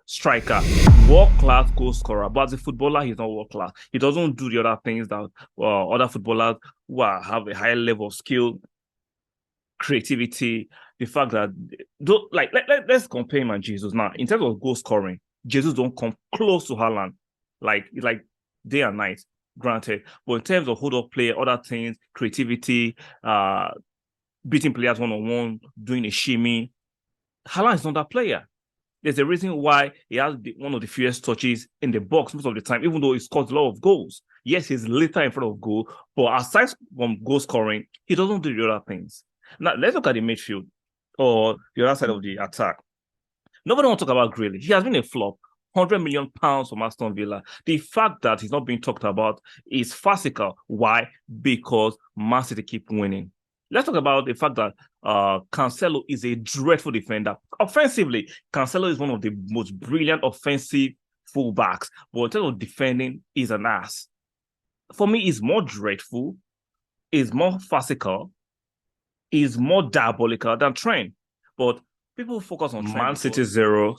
striker, world-class goal scorer. But as a footballer, he's not world-class. He doesn't do the other things that other footballers have a higher level of skill, creativity. The fact that, let's compare him and Jesus now. In terms of goal scoring, Jesus don't come close to Haaland, like day and night. Granted, but in terms of hold-up play, other things, creativity, beating players one-on-one, doing a shimmy, Haaland is not that player. There's a reason why he has one of the fewest touches in the box most of the time, even though he scores a lot of goals. Yes, he's later in front of goal, but aside from goal scoring, he doesn't do the other things. Now, let's look at the midfield or the other side of the attack. Nobody wants to talk about Grealish. He has been a flop. £100 million from Aston Villa. The fact that he's not being talked about is farcical. Why? Because Man City keep winning. Let's talk about the fact that Cancelo is a dreadful defender. Offensively, Cancelo is one of the most brilliant offensive fullbacks, but in terms of defending, he's an ass. For me, he's more dreadful, he's more farcical, he's more diabolical than Trent. But people focus on Man City 0.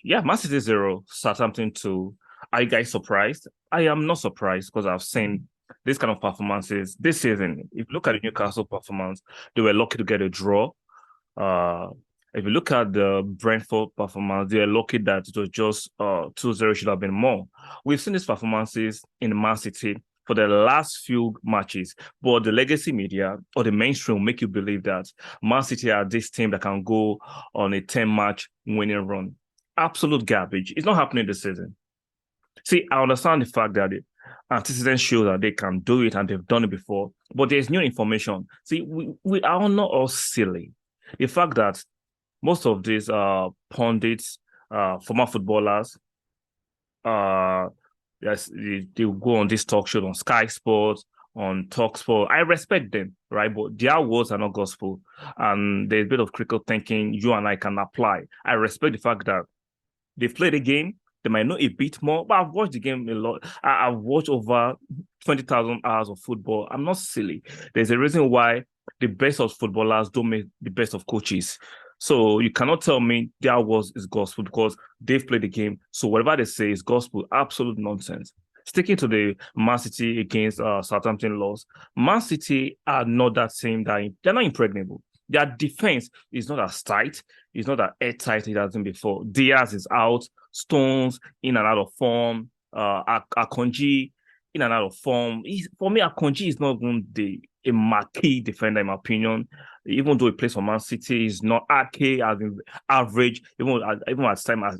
Man City 0, Southampton 2. Are you guys surprised? I am not surprised because I've seen this kind of performances this season. If you look at the Newcastle performance, they were lucky to get a draw. If you look at the Brentford performance, they are lucky that it was just 2-0, should have been more. We've seen these performances in Man City for the last few matches, but the legacy media or the mainstream make you believe that Man City are this team that can go on a 10-match winning run. Absolute garbage. It's not happening this season. See, I understand the fact that the antecedents show that they can do it and they've done it before, but there's new information. See, we are not all silly. The fact that most of these pundits, former footballers, yes, they go on this talk show on Sky Sports, on TalkSport. I respect them, right? But their words are not gospel. And there's a bit of critical thinking you and I can apply. I respect the fact that they've played the game. They might know a bit more, but I've watched the game a lot. I've watched over 20,000 hours of football. I'm not silly. There's a reason why the best of footballers don't make the best of coaches. So you cannot tell me their words is gospel because they've played the game. So whatever they say is gospel. Absolute nonsense. Sticking to the Man City against Southampton loss, Man City are not that same. They're not impregnable. Their defense is not as tight. It's not as airtight it has been before. Diaz is out. Stones in and out of form. Akonji in and out of form. For me, Akonji is not even a marquee defender, in my opinion. Even though he plays for Man City, he's not arcade as in average, even at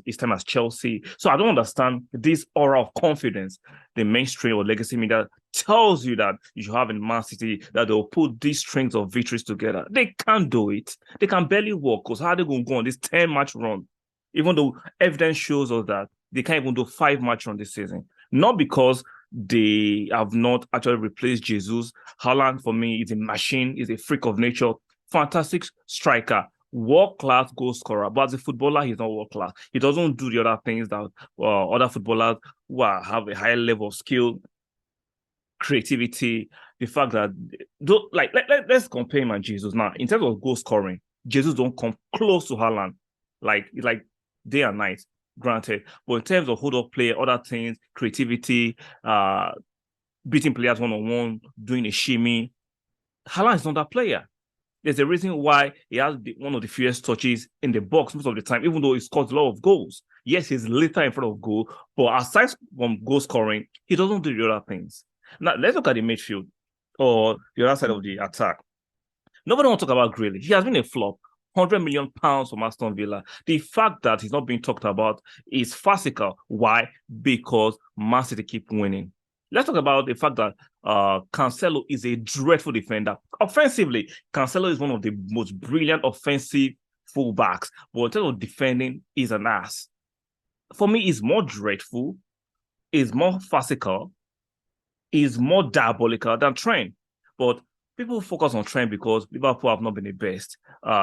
his time as Chelsea. So I don't understand this aura of confidence the mainstream or legacy media tells you that you should have in Man City, that they'll put these strings of victories together. They can't do it. They can barely walk because how are they going to go on this 10-match run? Even though evidence shows us that they can't even do 5-match run this season. Not because they have not actually replaced Jesus. Haaland, for me, is a machine, is a freak of nature, fantastic striker, world-class goal scorer. But as a footballer, he's not world-class. He doesn't do the other things that other footballers have a higher level of skill, creativity. The fact that, let's compare him and Jesus now. In terms of goal scoring, Jesus don't come close to Haaland, like day and night. Granted, but in terms of hold-up play, other things, creativity, beating players one-on-one, doing a shimmy, Haaland is not that player. There's a reason why he has one of the fewest touches in the box most of the time, even though he scores a lot of goals. Yes, he's later in front of goal, but aside from goal scoring, he doesn't do the other things. Now, let's look at the midfield or the other side of the attack. Nobody wants to talk about Grealish. He has been a flop. £100 million from Aston Villa. The fact that he's not being talked about is farcical. Why? Because Man City keep winning. Let's talk about the fact that Cancelo is a dreadful defender. Offensively, Cancelo is one of the most brilliant offensive fullbacks, but in terms of defending, he's an ass. For me, he's more dreadful, he's more farcical, he's more diabolical than Trent. But people focus on Trent because Liverpool have not been the best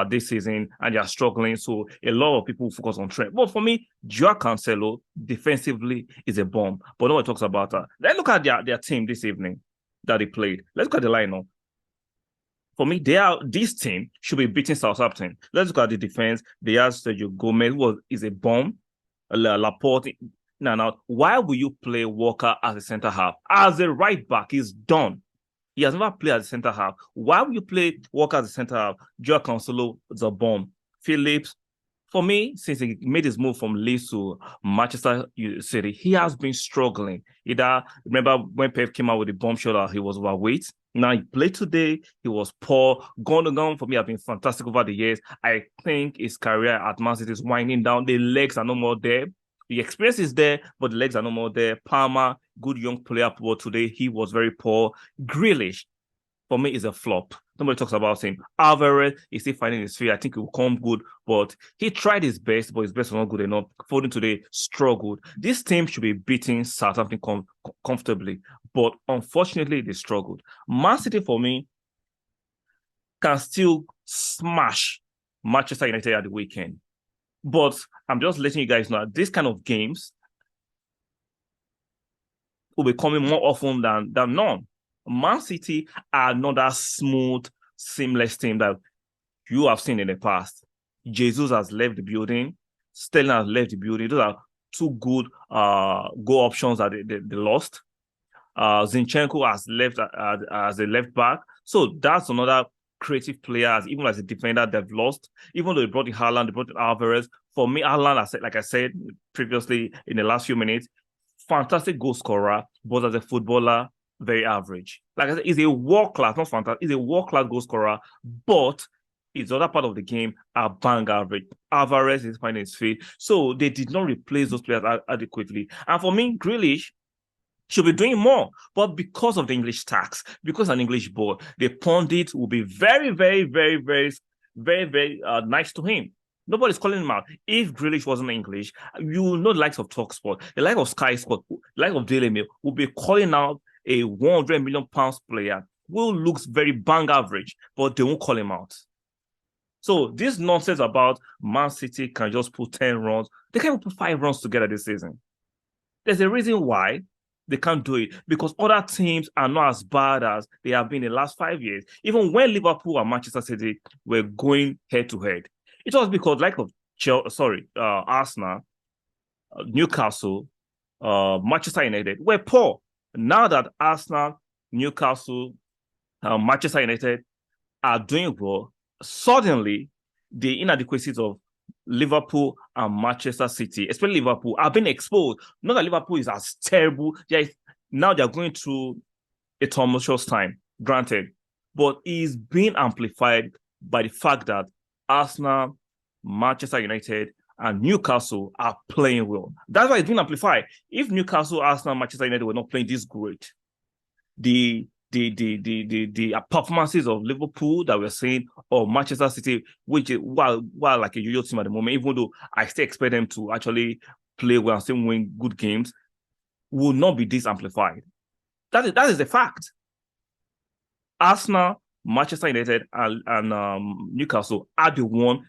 this season and they are struggling. So a lot of people focus on Trent. But for me, Joao Cancelo defensively is a bomb. But nobody talks about that. Let's look at their team this evening that they played. Let's look at the lineup. For me, this team should be beating Southampton. Let's look at the defense. They have Sergio Gomez, who is a bomb. Laporte. Now, why will you play Walker as a center half? As a right back, he's done. He has never played as a center half. Why will you play Walker as a center half? Joao Cancelo is a bomb. Phillips, for me, since he made his move from Leeds to Manchester City, he has been struggling. Remember when Pep came out with the bombshell that he was overweight? Now he played today, he was poor. Gundogan, for me, have been fantastic over the years. I think his career at Man City is winding down. The legs are no more there. The experience is there, but the legs are no more there. Palmer, good young player, but today he was very poor. Grealish, for me, is a flop. Nobody talks about him. Alvarez is still finding his feet. I think he will come good, but he tried his best, but his best was not good enough. Foden today struggled. This team should be beating Southampton comfortably, but unfortunately, they struggled. Man City, for me, can still smash Manchester United at the weekend. But I'm just letting you guys know that this kind of games will be coming more often than none. Man City are not that smooth, seamless team that you have seen in the past. Jesus has left the building. Sterling has left the building. Those are two good goal options that they lost. Zinchenko has left as a left back. So that's another creative player, even as a defender, they've lost. Even though they brought in Haaland, they brought in Alvarez. For me, Haaland, like I said previously in the last few minutes, fantastic goal scorer, but as a footballer, very average. Like I said, he's a world-class, not fantastic, he's a world-class goal scorer, but his other part of the game are bang average. Alvarez is finding his feet. So they did not replace those players adequately. And for me, Grealish should be doing more. But because of the English tax, because an English board, the pundit will be very, very, very, very, very, very nice to him. Nobody's calling him out. If Grealish wasn't English, you will know the likes of TalkSport, the likes of Sky Sport, the likes of Daily Mail will be calling out a £100 million player who looks very bang average, but they won't call him out. So this nonsense about Man City can just put 10 runs. They can't put 5 runs together this season. There's a reason why they can't do it, because other teams are not as bad as they have been in the last 5 years. Even when Liverpool and Manchester City were going head-to-head, it was because like of Arsenal, Newcastle, Manchester United were poor. Now that Arsenal, Newcastle, Manchester United are doing well, suddenly the inadequacies of Liverpool and Manchester City, especially Liverpool, are being exposed. Not that Liverpool is as terrible. Now they're going through a tumultuous time, granted, but it's being amplified by the fact that Arsenal, Manchester United, and Newcastle are playing well. That's why it's been amplified. If Newcastle, Arsenal, Manchester United were not playing this great, the performances of Liverpool that we're seeing, or Manchester City, which is while like a yo-yo team at the moment, even though I still expect them to actually play well and still win good games, will not be this amplified. That is a fact. Arsenal, Manchester United, and Newcastle are the one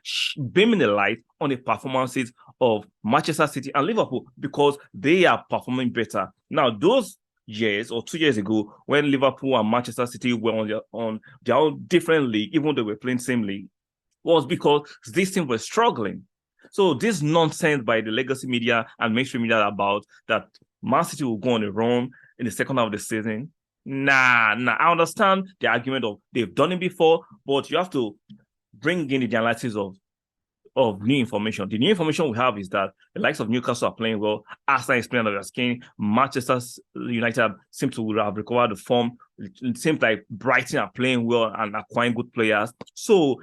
beaming the light on the performances of Manchester City and Liverpool because they are performing better. Now, those years or 2 years ago, when Liverpool and Manchester City were on their own different league, even though they were playing same league, was because these teams were struggling. So this nonsense by the legacy media and mainstream media about that Man City will go on a run in the second half of the season. Nah. I understand the argument of they've done it before, but you have to bring in the analysis of new information. The new information we have is that the likes of Newcastle are playing well. Arsenal is playing under their skin. Manchester United seem to have recovered the form. It seems like Brighton are playing well and acquiring good players. So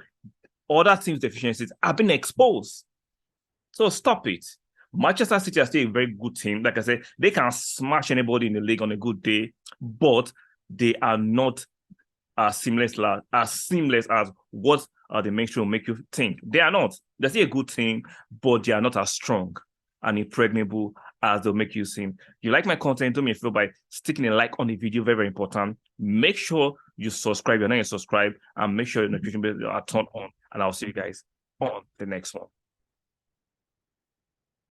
other teams' deficiencies have been exposed. So stop it. Manchester City are still a very good team. Like I said, they can smash anybody in the league on a good day, but they are not as seamless as what the mainstream will make you think. They are not. They're still a good team, but they are not as strong and impregnable as they'll make you seem. If you like my content, do me a favor by sticking a like on the video. Very, very important. Make sure you subscribe. You're not yet subscribed, and make sure your notification bells are turned on. And I'll see you guys on the next one.